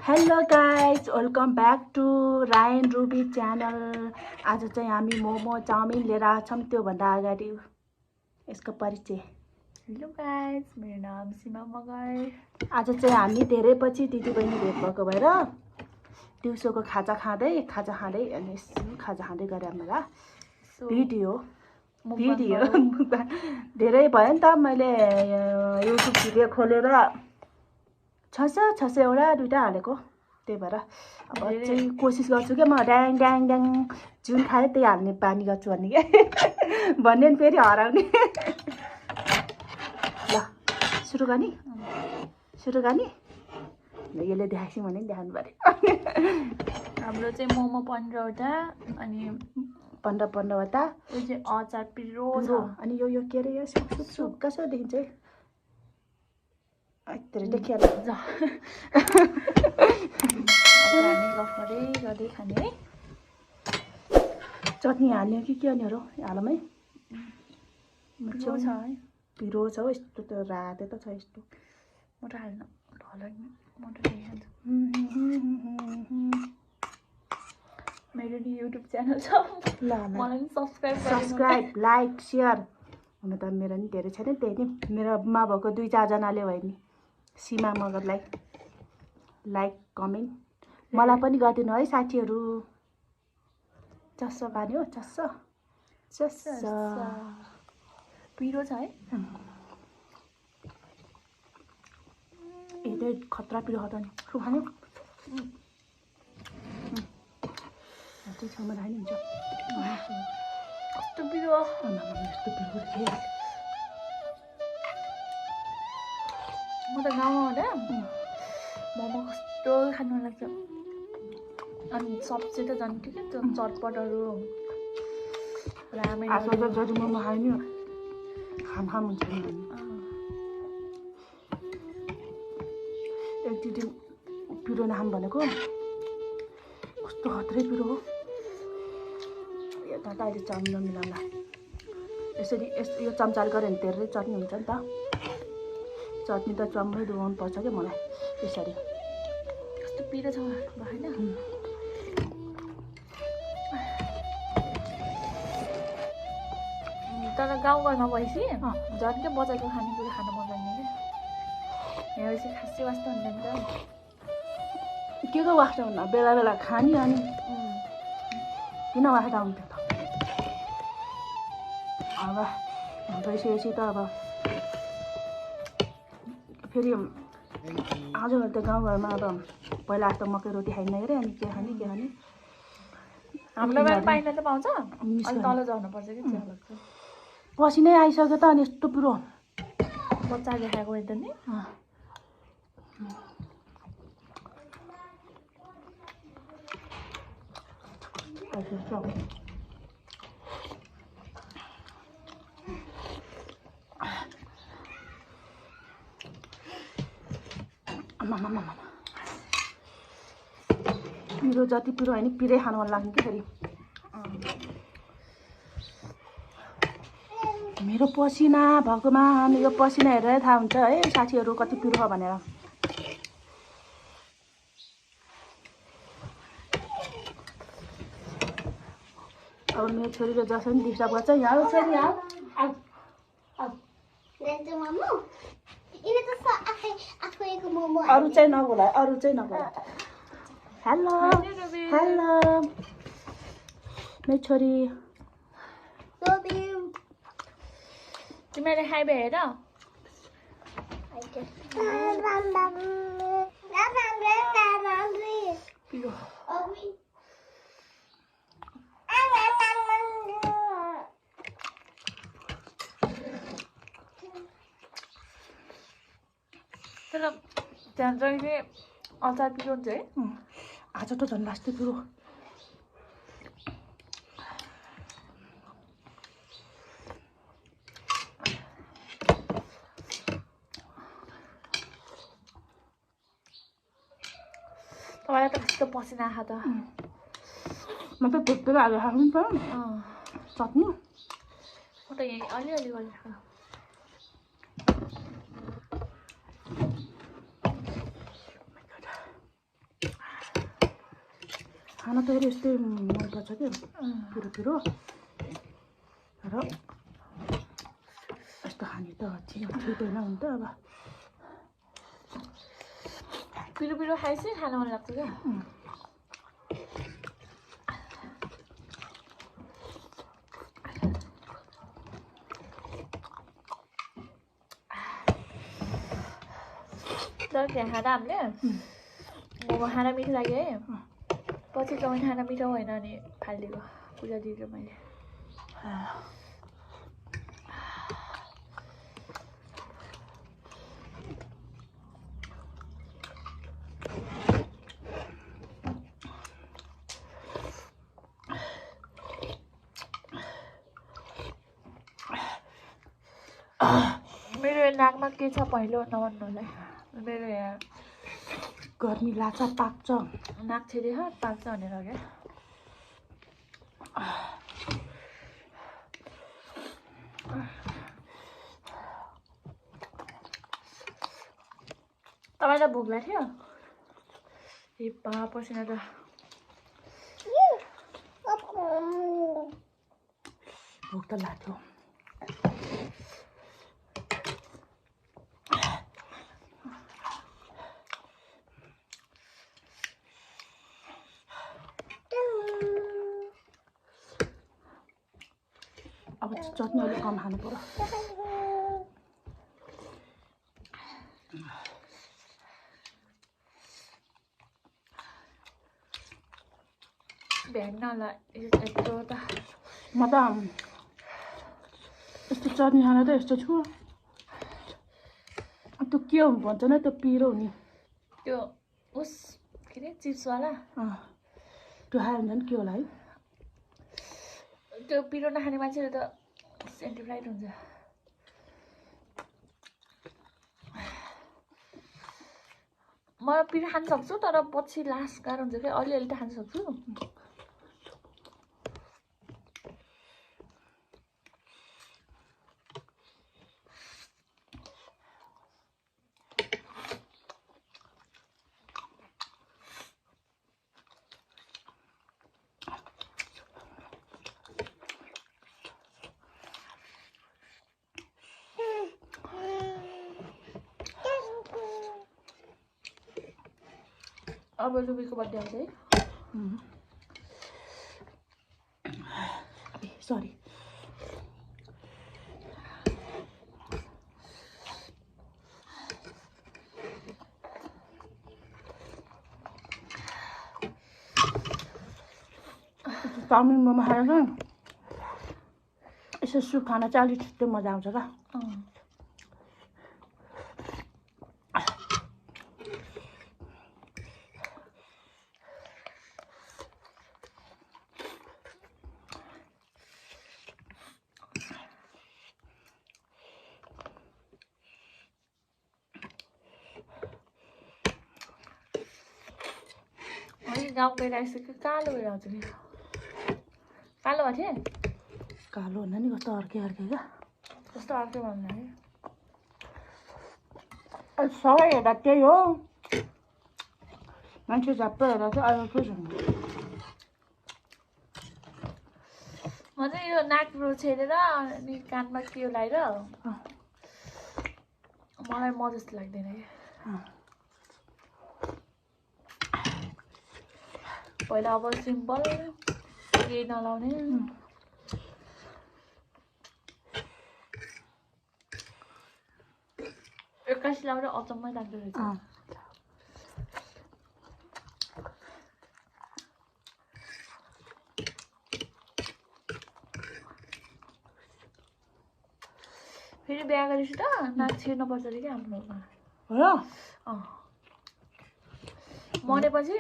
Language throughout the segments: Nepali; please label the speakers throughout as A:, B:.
A: Hello guys, welcome back to Ryan Ruby channel. आज चाहिँ हामी मोमो चाउमिन लिएर आछौँ। त्योभन्दा अगाडि यसको परिचय।
B: हेलो गाइज, मेरो नाम सीमा मगर।
A: आज चाहिँ हामी धेरै पछि दिदीबहिनी भेट भएको भएर दिउँसोको खाजा खाँदै अनि खाजा खाँदै गरे हामीलाई भिडियो धेरै भयो नि त। मैले युट्युब भिडियो खोलेर 600 एउटा दुइटा हालेको, त्यही भएर अब चाहिँ कोसिस गर्छु क्या म ड्याङ ड्याङ ड्याङ जुन खाएँ त्यही हाल्ने बानी गर्छु भन्ने क्या भन्ने नि फेरि हराउने। ल सुरु गर्ने यसले देखाएको भने नि देखाउनु पऱ्यो।
B: हाम्रो चाहिँ मोमो 15वटा अनि
A: 15वटा
B: यो चाहिँ अचार पिरो छ।
A: अनि यो के अरे यो सुप कसो देखिन्छ है देखिहाल।
B: गर्दै खाने है।
A: चटनी हाल्ने कि के हाल्ने हो हालम है।
B: पिरो छ है,
A: पिरो छ यस्तो त रातो त छ यस्तो।
B: म त हाल्न मेरो नि युट्युब च्यानल छ, मलाई नि
A: सब्सक्राइब लाइक सेयर हुन त मेरो नि धेरै छैन, त्यही नि मेरोमा भएको 2-4 जनाले भयो नि सीमा मगरलाई लाइक कमेन्ट मलाई पनि गरिदिनु है साथीहरू। चस्स पानी हो चस्स
B: पिरो छ है।
A: यतै खतरा पिरो खतरा नि खाने त्यो छेउमा राख्ने हुन्छ।
B: कस्तो पिरो
A: यस्तो पिरो
B: म त गाउँमा हुँदा मोमो कस्तो खानु मन लाग्छ। अनि सब्जी त झन् के त्यो चटपटहरू रामेन
A: आज त जति मोमो खायो नि खाम हुन्छ एक दुई दिन पिरो नखाम भनेको कस्तो खत्रै पिरो हो। यता त अहिले चाउमिन मिलाउँला यसरी यो चम्चाले गऱ्यो भने धेरै चटनी हुन्छ नि त। चटनी त चम्मै धुवाउनु पर्छ क्या मलाई यसरी।
B: कस्तो पिरो छ भएन। तर गाउँघरमा भएपछि झन् क्या बजारको खानेकुरा खान मन लाग्ने क्या। यहाँ चाहिँ खासै वास्ता हुँदैन त।
A: के को वास्ता हुन्न बेला बेला खाने अनि किन वास्ता हुन्थ्यो त। अब भइसकेपछि त अब फेरि आजकल त गाउँघरमा अब पहिला जस्तो मकै रोटी खाइन्न अरे अनि के खाने
B: हाम्रो पाइना त पाउँछ, अनि तल झर्नुपर्छ कि चिया लाग्छ।
A: पसिनै आइसक्यो त अनि यस्तो पिरो
B: बच्चाले खाएको हेर्दा नि
A: पिरो जति पिरो होइन पिरै खानु मन लाग्ने कि फेरि। मेरो पसिना भगवान्, यो पसिना हेरेर थाहा हुन्छ है साथीहरू कति पिरो छ भनेर। अब मेरो छोरीले जसरी डिस्टर्ब गर्छ यहाँ छोरी अरू चाहिँ नगोला। हेलो मेरो छोरी
B: तिमीले खाइ हेर। तर त्यहाँ चाहिँ अचार पिरो हुन्छ है।
A: आज त झन् लास्टै पिरो।
B: तपाईँलाई त कस्तो पसिना आएको त।
A: म त धुप्पै हालेर खानु त चट्नी।
B: म त यहीँ अलिअलि गरेर खानु।
A: खाना त यस्तै मनपर्छ कि पिरो पिरो र यस्तो खाने त ठिक होइन हुन त अब
B: पिरो पिरो खाएपछि खान मन लाग्छ क्या तर त्यहाँ खाँदा हामीले मोमो खाना मिठो लाग्यो है पछि चाउमिन खाना मिठो होइन अनि फालिदिएको पूजा दिएको मैले मेरो नाकमा के छ पहिलो नभन्नु होला मेरो यहाँ
A: गर्मी लाग्छ पाक्छ
B: नाक छेडेछ पाक्छ भनेर क्या तपाईँलाई भोक लाग्थ्यो ए पा पसिना त
A: भोक त लाग्थ्यो अब चटनी अलिक कम खानु पर्यो
B: बिहान होला यत्रो त
A: म त यस्तो चटनी खान त यस्तो छु त्यो के हो भन्छ न त्यो पिरो हुने
B: त्यो उस के अरे चिप्सवाला
A: त्यो खायो भने झन् के होला है
B: त्यो पिरो नखाने मान्छेहरू त सेन्टिफ्राइड हुन्छ म पिरो खान सक्छु तर पछि लास्ट गाह्रो हुन्छ क्या अलिअलि त खान सक्छु अब रुबीको बर्थडे आउँछ है
A: सरी चाउमिन मोमो खाएर यसो सुप खाना चाहिँ अलिक छिट्टो मजा आउँछ क्या
B: गाउँ गएर आइसक्यो कालो भएर आउँछ नि कालो भएको थिएँ
A: कालो हुन नि कस्तो अर्कै अर्कै क्या
B: कस्तो अर्कै भन्नु है
A: सबै हेर्दा त्यही हो मान्छे झ्याप्पै हेर्दा चाहिँ अर्कै छ
B: म चाहिँ यो नाकरो छेडेर अनि कानमा के लगाएर मलाई म जस्तो लाग्दैन कि पहिला अब सिम्पल केही नलाउने एक्कासी लाउँदा अचम्मै लाग्दो रहेछ फेरि बिहा गरेपछि त नाक छिर्नुपर्छ अरे क्या हाम्रोमा मरेपछि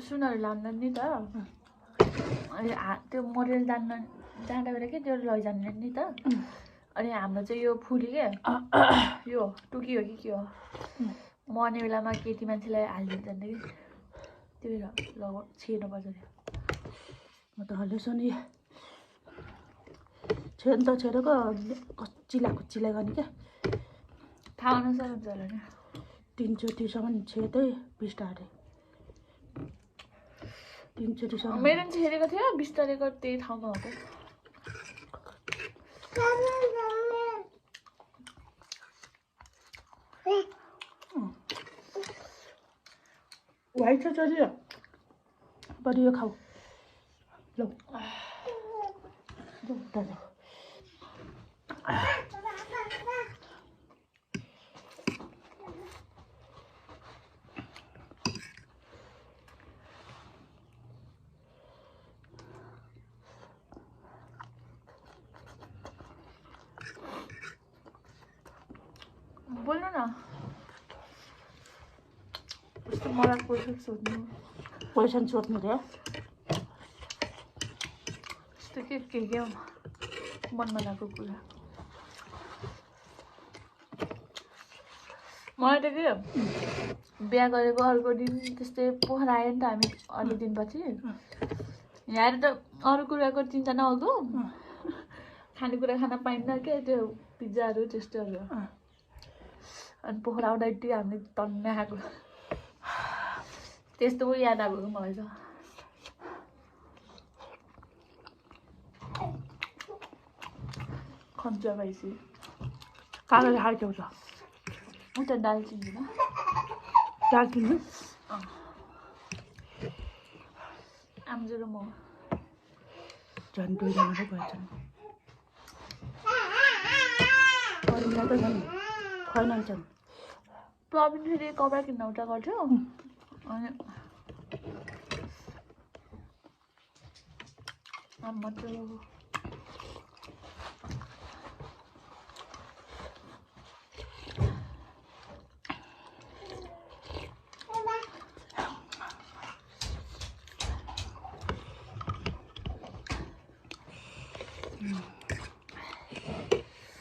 B: सुनहरू लाँदैन नि त अनि त्यो मरेर जाँदा बेला के त्यो लैजान्दैन नि त अनि हाम्रो चाहिँ यो फुली के यो टुकी हो कि के हो मर्ने बेलामा केटी मान्छेलाई हालिदिन्छ नि त्यो छिर्नुपर्छ अरे
A: म त हाल्दैछु नि छेन त छेडेको चिला गर्ने क्या
B: थाहा अनुसार हुन्छ होला नि
A: 3 चोटिसम्म छेदै बिस्तारै 3 चोटि
B: मेरो चाहिँ हेरेको थियो बिस्तारैको त्यही ठाउँमा हो त
A: व्हाइट छ चोटि बरु यो खाऊ ल दाजु
B: बोल्नु न यस्तो मलाई
A: क्वेसन सोध्नु रे
B: यस्तो के मनमा लागेको कुरा मलाई त के बिहा गरेको अर्को दिन त्यस्तै पोखरा आयो नि त हामी अर्को दिनपछि यहाँ आएर त अरू कुराको चिन्ता नहोको खानेकुरा खान पाइन्न क्या त्यो पिज्जाहरू त्यस्तोहरू अनि पोखरा आउँदाखेरि हामीले तन्ने खाएको त्यस्तो याद आएको मलाई त खन्चा भएपछि
A: कागज खाइदेऊ छ
B: उता दालचिनीमा
A: दालचिनी
B: आम्जो र म
A: झन् 2 जना पो भएछन् अरूलाई त झन् खुवाइनन्छन्
B: प्रवीण फेरि कपडा किन्न उता गर्थ्यो अनि आम्मा त्यो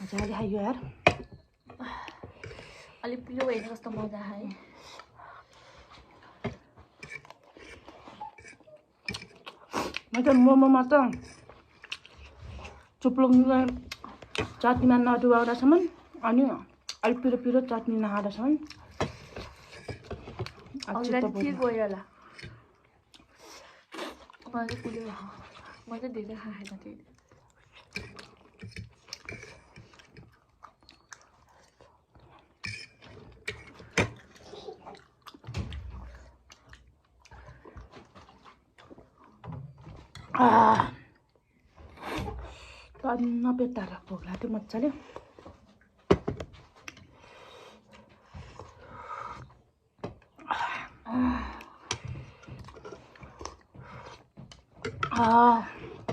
A: मजाले खायो यार
B: अलिक पिरो होइन कस्तो मजा है
A: म त मोमोमा त चुप्लुङ चटनीमा नडुबाउँदासम्म अनि अलिक पिरो पिरो चटनी नखाँदासम्म
B: के गयो होला मलाई चाहिँ पुग्यो म चाहिँ धेरै खाएन त्यही
A: तन्न पेटाएर भोक लाग्थ्यो मजाले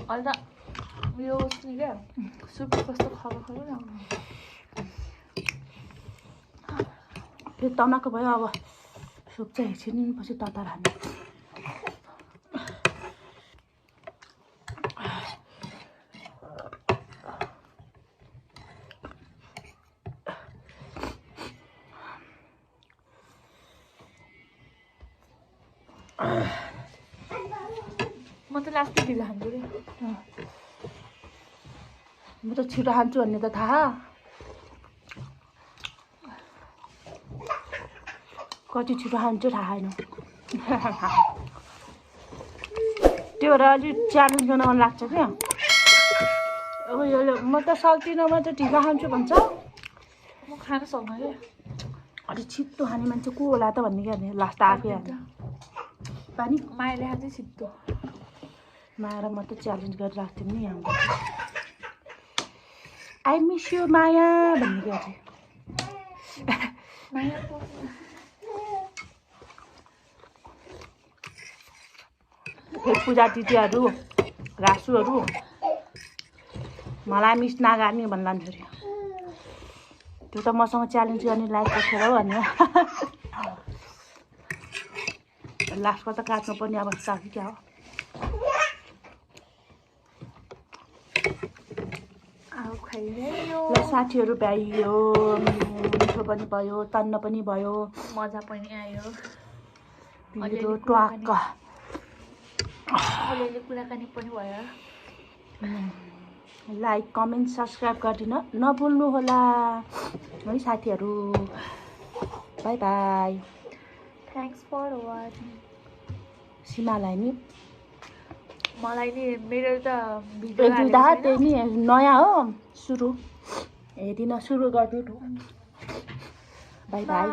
B: अहिले त यो क्या सुप कस्तो खाएको न
A: फेरि तनाएको भयो अब सुप चाहिँ एकछिनपछि तताएर हाल्ने
B: म त लास्टै ढिलो खान्छु रे
A: म त छिटो खान्छु भन्ने त थाहा कति छिटो खान्छु थाहा छैन त्यो भएर अलिक च्यालेन्ज गर्न मन लाग्छ क्या अब यो म त सक्दिनँ म त ढिलो खान्छु भन्छ
B: म खान सक्दिनँ क्या
A: अलिक छिट्टो खाने मान्छे को होला त भन्ने क्या लास्ट आफै हाल्छ पानी
B: मायाले खान्छ छिट्टो
A: माया र म त च्यालेन्ज गरिरहेको थियौँ नि यहाँ आई मिस यु माया भन्ने क्या चाहिँ फेरि पूजा दिदीहरू रासुहरू मलाई मिस नगर्ने भन्लान् फेरि त्यो त मसँग च्यालेन्ज गर्ने लायकको थियो हो भन्ने लास्टमा त काट्नु पर्ने अवस्था हो कि क्या हो
B: खाइरह्यो
A: ल साथीहरू भ्याइयो मिठो पनि भयो तन्न पनि भयो
B: मजा पनि आयो
A: पिरो ट्वाक्क
B: अलिअलि कुराकानी पनि भयो
A: लाइक कमेन्ट सब्सक्राइब गरिदिन नभुल्नु होला है साथीहरू bye bye
B: thanks for watching
A: सीमालाई नि
B: मलाई नि मेरो त भिडियो
A: एक दुईवटा त्यही नि नयाँ हो सुरु हेरिन सुरु गर्छु बाई बाई